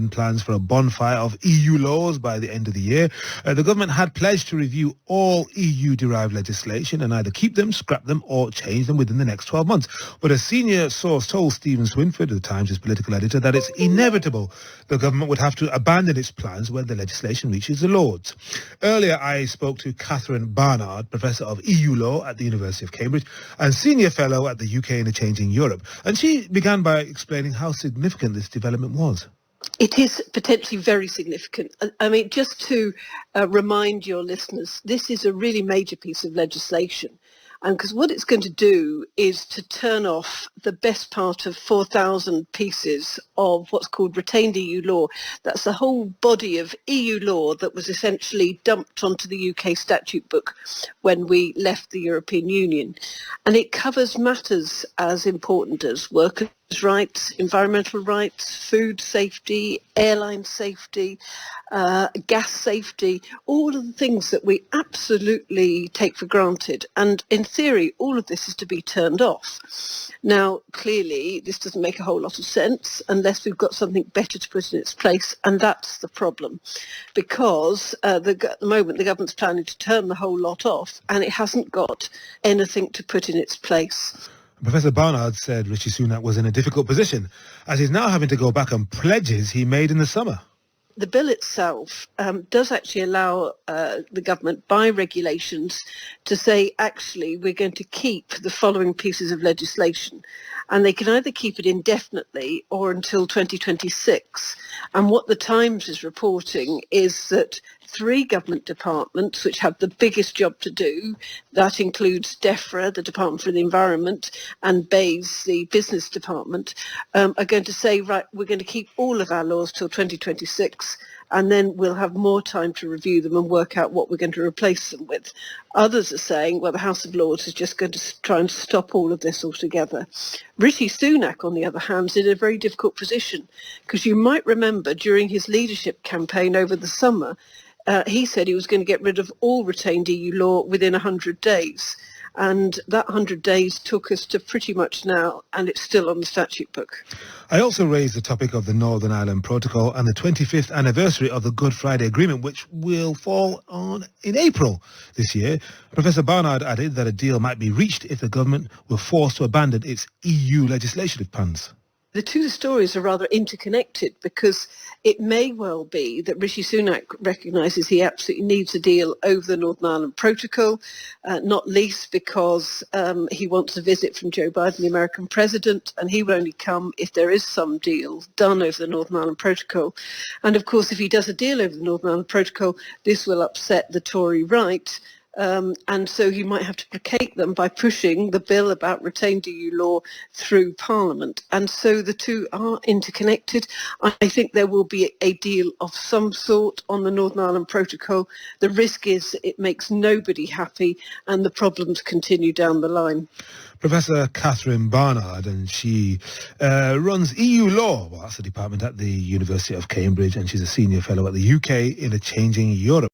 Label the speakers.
Speaker 1: plans for a bonfire of EU laws by the end of the year. The government had pledged to review all EU-derived legislation and either keep them, scrap them or change them within the next 12 months. But a senior source told Stephen Swinford, the Times' political editor, that it's inevitable the government would have to abandon its plans when the legislation reaches the Lords. Earlier, I spoke to Catherine Barnard, Professor of EU Law at the University of Cambridge and Senior Fellow at the UK in a Changing Europe. And she began by explaining how significant this development was.
Speaker 2: It is potentially very significant. I mean, just to remind your listeners, this is a really major piece of legislation. And because what it's going to do is to turn off the best part of 4,000 pieces of what's called retained EU law. That's the whole body of EU law that was essentially dumped onto the UK statute book when we left the European Union. And it covers matters as important as workers' rights, environmental rights, food safety, airline safety, gas safety, all of the things that we absolutely take for granted. And in theory, all of this is to be turned off. Now, clearly, this doesn't make a whole lot of sense unless we've got something better to put in its place, and that's the problem. Because at the moment, the government's planning to turn the whole lot off, and it hasn't got anything to put in its place.
Speaker 1: Professor Barnard said Rishi Sunak was in a difficult position, as he's now having to go back on pledges he made in the summer.
Speaker 2: The bill itself does actually allow the government, by regulations, to say, actually, we're going to keep the following pieces of legislation. And they can either keep it indefinitely or until 2026. And what the Times is reporting is that 3 government departments, which have the biggest job to do, that includes DEFRA, the Department for the Environment, and BEIS, the Business Department, are going to say, right, we're going to keep all of our laws till 2026, and then we'll have more time to review them and work out what we're going to replace them with. Others are saying, well, the House of Lords is just going to try and stop all of this altogether. Rishi Sunak, on the other hand, is in a very difficult position, because you might remember during his leadership campaign over the summer, he said he was going to get rid of all retained EU law within 100 days. And that 100 days took us to pretty much now, and it's still on the statute book.
Speaker 1: I also raised the topic of the Northern Ireland Protocol and the 25th anniversary of the Good Friday Agreement, which will fall on in April this year. Professor Barnard added that a deal might be reached if the government were forced to abandon its EU legislative plans.
Speaker 2: The two stories are rather interconnected, because it may well be that Rishi Sunak recognises he absolutely needs a deal over the Northern Ireland Protocol, not least because he wants a visit from Joe Biden, the American president, and he will only come if there is some deal done over the Northern Ireland Protocol. And of course, if he does a deal over the Northern Ireland Protocol, this will upset the Tory right. And so he might have to placate them by pushing the bill about retained EU law through Parliament. And so the two are interconnected. I think there will be a deal of some sort on the Northern Ireland Protocol. The risk is it makes nobody happy and the problems continue down the line.
Speaker 1: Professor Catherine Barnard, and she runs EU Law. Well, that's the department at the University of Cambridge, and she's a senior fellow at the UK in a Changing Europe.